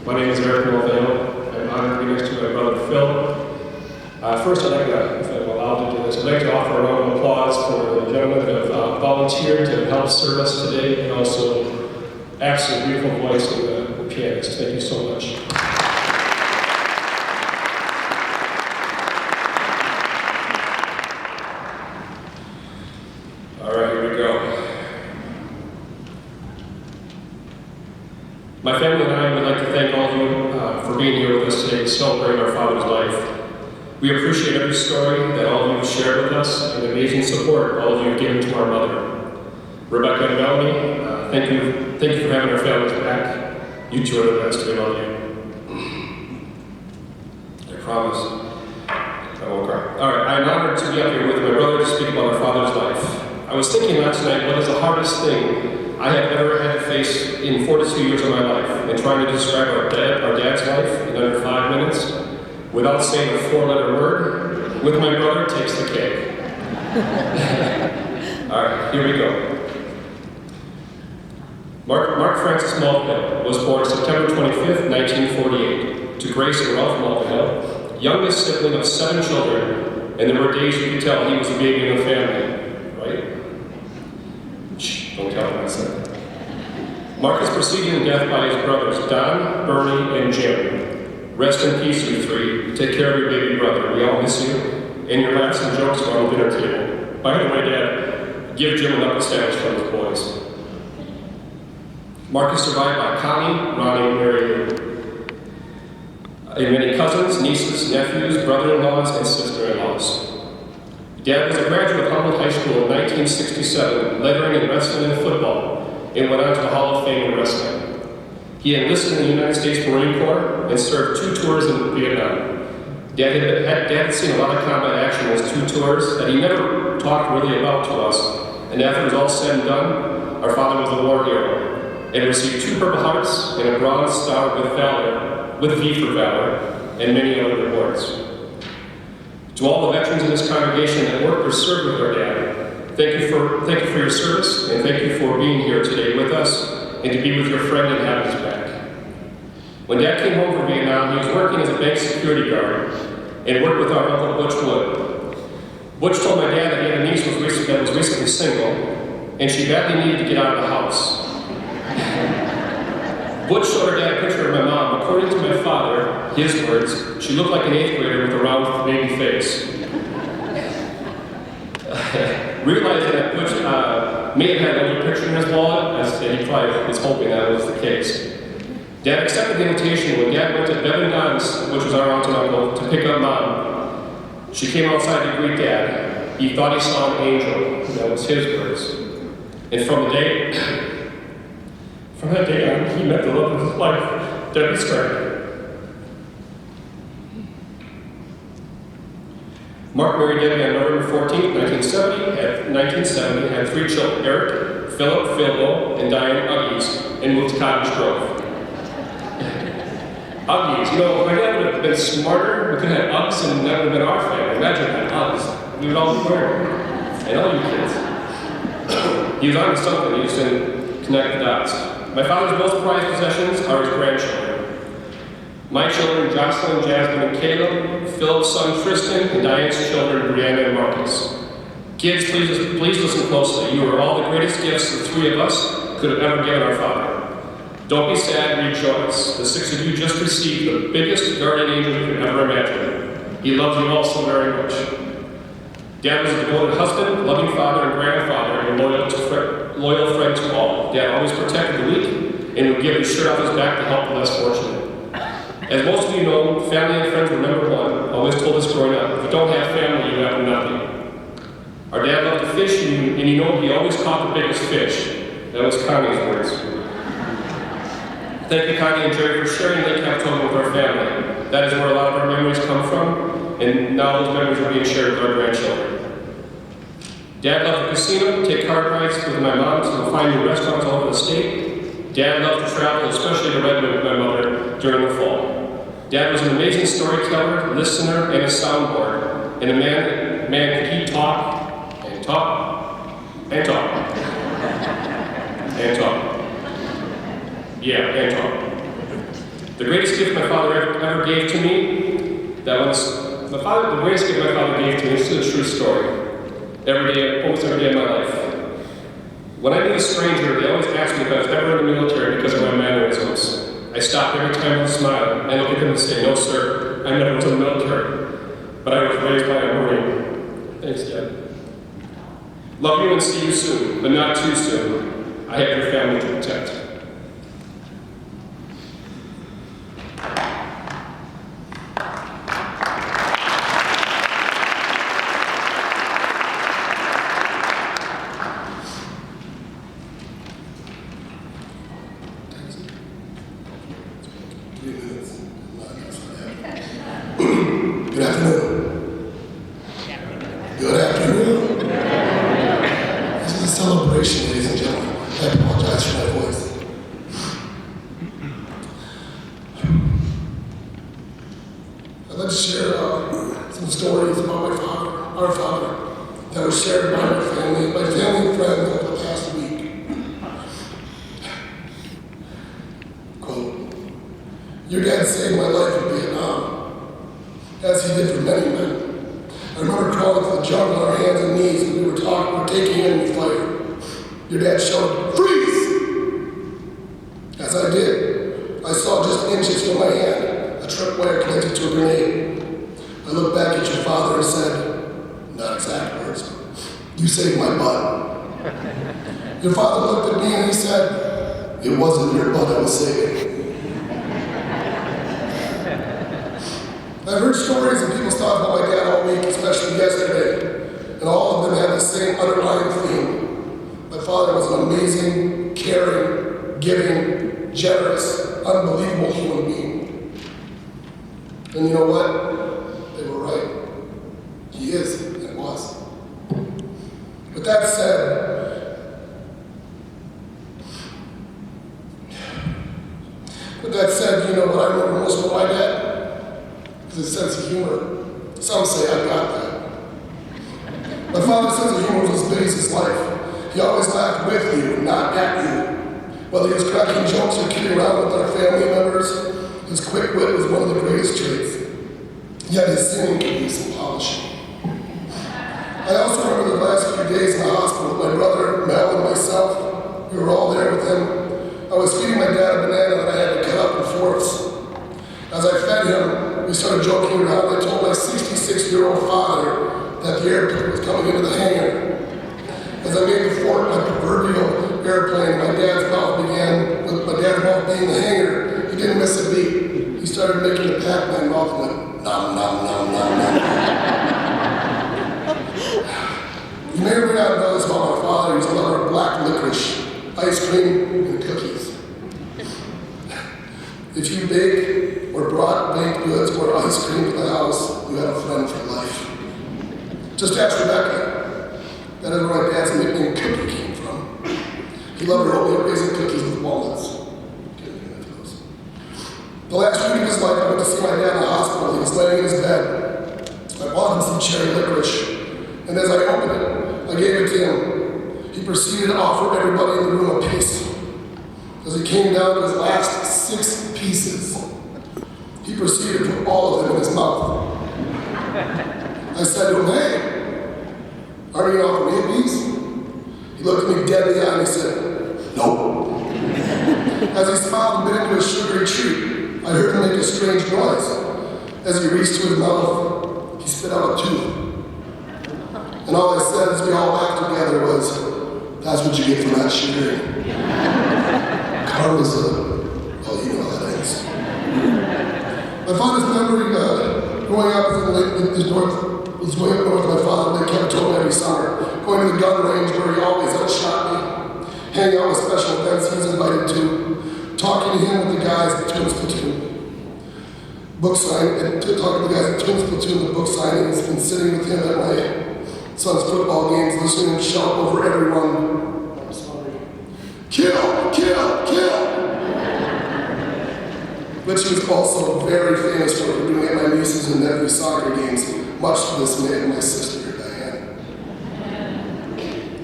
My name is Eric Mulvihill. I'm honored to be next to my brother Phil. First, I'd like to, if I'm allowed to do this, I'd like to offer a round of applause for the gentlemen that have volunteered to help serve us today, and also absolutely beautiful voice of the pianist. Thank you so much. All right, here we go. My family and I would like to thank all of you for being here with us today to celebrate our father's life. We appreciate every story that all of you have shared with us and the amazing support all of you have given to our mother. Rebecca and Melanie, thank you for having our families back. You two are the best. We love you. I promise I won't cry. All right, I'm honored to be up here with my brother to speak about our father's life. I was thinking last night, what is the hardest thing I have ever had to face in 42 years of my life, and trying to describe our dad's life in under 5 minutes without saying a 4-letter word, with my brother takes the cake. All right, here we go. Mark Francis Mulvihill was born September 25th, 1948, to Grace and Ralph Mulvihill, youngest sibling of 7 children, and there were days you could tell he was the baby in the family, right? Shh, don't tell him I said that. Mark is preceded in death by his brothers, Don, Bernie, and Jim. Rest in peace, you three. Take care of your baby brother. We all miss you. And your laughs and jokes are on the dinner table. By the way, Dad, give Jim another sandwich from his boys. Mark is survived by Connie, Ronnie, and Mary Lou. And many cousins, nieces, nephews, brother-in-laws, and sister-in-laws. Dad was a graduate of Humboldt High School in 1967, lettering in wrestling and football, and went on to the Hall of Fame in wrestling. He enlisted in the United States Marine Corps and served 2 tours in Vietnam. Dad had seen a lot of combat action in those 2 tours that he never talked really about to us. And after it was all said and done, our father was a war hero and received 2 Purple Hearts and a Bronze Star with V for Valor, and many other rewards. To all the veterans in this congregation that worked or served with our dad, thank you for your service, and thank you for being here today with us, and to be with your friend and have his back. When Dad came home from Vietnam, he was working as a bank security guard and worked with our Uncle Butch Wood. Butch told my dad that he had a niece that was recently single, and she badly needed to get out of the house. Butch showed her dad a picture of my mom. According to my father, his words, she looked like an 8th grader with a round baby face. Realizing that Butch may have had another picture in his wallet, and he probably was hoping that was the case. Dad accepted the invitation when Dad went to Bev and Don's, which was our aunt and uncle, to pick up Mom. She came outside to greet Dad. He thought he saw an angel. That was his words. And from that day on, he met the love of his life, Debbie Stark. Mark married Debbie on November 14, 1970, had 3 children, Eric, Philip, Philbo, and Diane Uggies, and moved to Cottage Grove. Uggies, if my dad would have been smarter, we could have had Uggs and that would have been our family. Imagine that, Uggs. We would all be married. And all you kids. He was on to something, he just didn't connect the dots. My father's most prized possessions are his grandchildren. My children, Jocelyn, Jasmine, and Caleb, Philip's son, Tristan, and Diane's children, Brianna and Marcus. Kids, please listen closely. You are all the greatest gifts the 3 of us could have ever given our father. Don't be sad, rejoice. The 6 of you just received the biggest guardian angel you could ever imagine. He loves you all so very much. Dad was a devoted husband, loving father, and grandfather, and loyal friend to all. Dad always protected the weak and would give his shirt off his back to help the less fortunate. As most of you know, family and friends were number 1. Always told us growing up, if you don't have family, you have nothing. Our dad loved to fish, and he always caught the biggest fish. That was Connie's words. Thank you, Connie and Jerry, for sharing Lake Capitola with our family. That is where a lot of our memories come from, and now those memories are being shared with our grandchildren. Dad loved the casino, take car rides with my mom to find new restaurants all over the state. Dad loved to travel, especially to Redwood with my mother during the fall. Dad was an amazing storyteller, listener, and a soundboard, and a man could talk and talk and talk and talk. Yeah, and talk. The greatest gift my father ever gave to me, the greatest gift my father gave to me, this is a true story. Almost every day of my life. When I meet a stranger, they always ask me if I was ever in the military because of my mannerisms. I stop every time with a smile and look at them and say, no sir, I never was in the military, but I was raised by a Marine. Thanks, Dad. Love you and see you soon, but not too soon. I have your family to protect. Good afternoon. Good afternoon. This is a celebration, ladies and gentlemen. I apologize for my voice. I'd like to share some stories about our father, that were shared by my family and friends over the past week. Quote, your dad saved my life in Vietnam, as he did for many men. I remember crawling to the jungle on our hands and knees as we were taking enemy fire. Your dad shouted, freeze! As I did, I saw just inches from my hand a tripwire connected to a grenade. I looked back at your father and said, not exact words, you saved my butt. Your father looked at me and he said, it wasn't your butt I was saving. I've heard stories and people talk about my dad all week, especially yesterday, and all of them have the same underlying theme. My father was an amazing, caring, giving, generous, unbelievable human being. And you know what? They were right. He is and was. With that said, you know what I remember most about my dad? His sense of humor. Some say I got that. My father's sense of humor was as big as his life. He always laughed with you, not at you. Whether he was cracking jokes or kidding around with our family members, his quick wit was one of the greatest traits. Yet his singing could use some polishing. I also remember the last few days in the hospital with my brother, Mel, and myself. We were all there with him. I was feeding my dad a banana that I had to cut up in fourths. As I fed him, we started joking around. I told my 66-year-old father that the airplane was coming into the hangar. As I made the fork my proverbial airplane, my dad's mouth being in the hangar, he didn't miss a beat. He started making a Pac-Man mouth and went, nom, nom, nom, nom, nom. You may or may not know this about my father. He's a lover of black licorice, ice cream, and cookies. If you bake or brought baked goods or ice cream to the house, you have a friend for life. Just ask Rebecca. That is where my dad's nickname Cookie came from. He loved her oatmeal raisin cookies with walnuts. The last week of his life, I went to see my dad in the hospital. He was laying in his bed. I bought him some cherry licorice, and as I opened it, I gave it to him. He proceeded to offer everybody in the room a piece. As he came down to his last 6 pieces, he proceeded to put all of them in his mouth. I said to him, hey, aren't you going to offer me a piece? He looked at me dead in the eye and he said, nope. As he smiled and bit into a sugary treat, I heard him make a strange noise. As he reached to his mouth, he spit out a tooth. And all I said as we all laughed together was, that's what you get for not sugaring. Karma's well, you know how that ends. My father's memory growing up was going up north with my father. They kept told me every summer, going to the gun range where he always outshot me, hanging out with special events he was invited to, talking to him with the guys at the Twins Platoon. Talking to the guys at Twins Platoon with book signings, and sitting with him at my son's football games, listening to him shout over everyone, I'm sorry, kill, kill, kill! Which he was also very famous for doing at my nieces and nephew's soccer games, much to the dismay of my sister, Diane.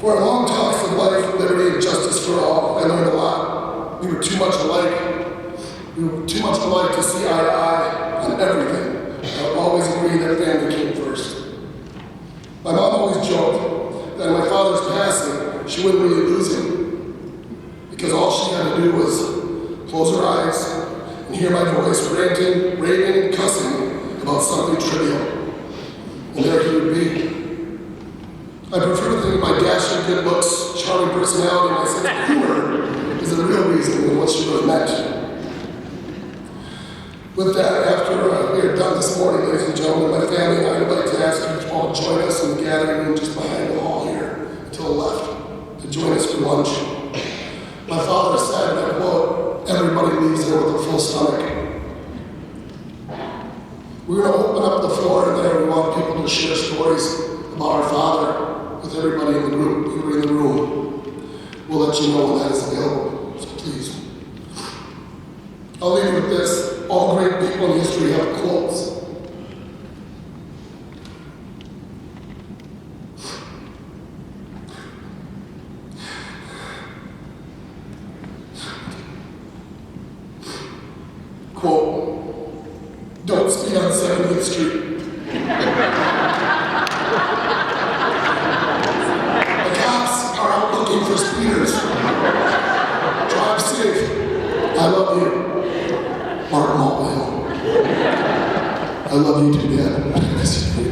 For our long talks of life, liberty, and justice for all, I learned a lot. We were too much alike. We were too much alike to see eye to eye on everything. I always agreed that family came first. My mom always joked that in my father's passing, she wouldn't really lose him, because all she had to do was close her eyes and hear my voice ranting, raving, and cussing about something trivial. And there he would be. I prefer to think my dashing good looks, charming personality, and my sense of humor is the real reason than what she really meant. With that, after we are done this morning, ladies and gentlemen, my family and I would like to ask you to all join us in the gathering room just behind the hall here, to the left, to join us for lunch. My father said, and I quote, "Everybody leaves there with a full stomach." We're going to open up the floor in there. We want people to share stories about our father with everybody in the group, here in the room. We'll let you know when that is available, so please. I'll leave you with this. All great people in history have quotes. Quote, "Don't speed on 70th Street. The cops are out looking for speeders. Drive safe. I love you. Mulvihill." I love you too, Dad. I miss you.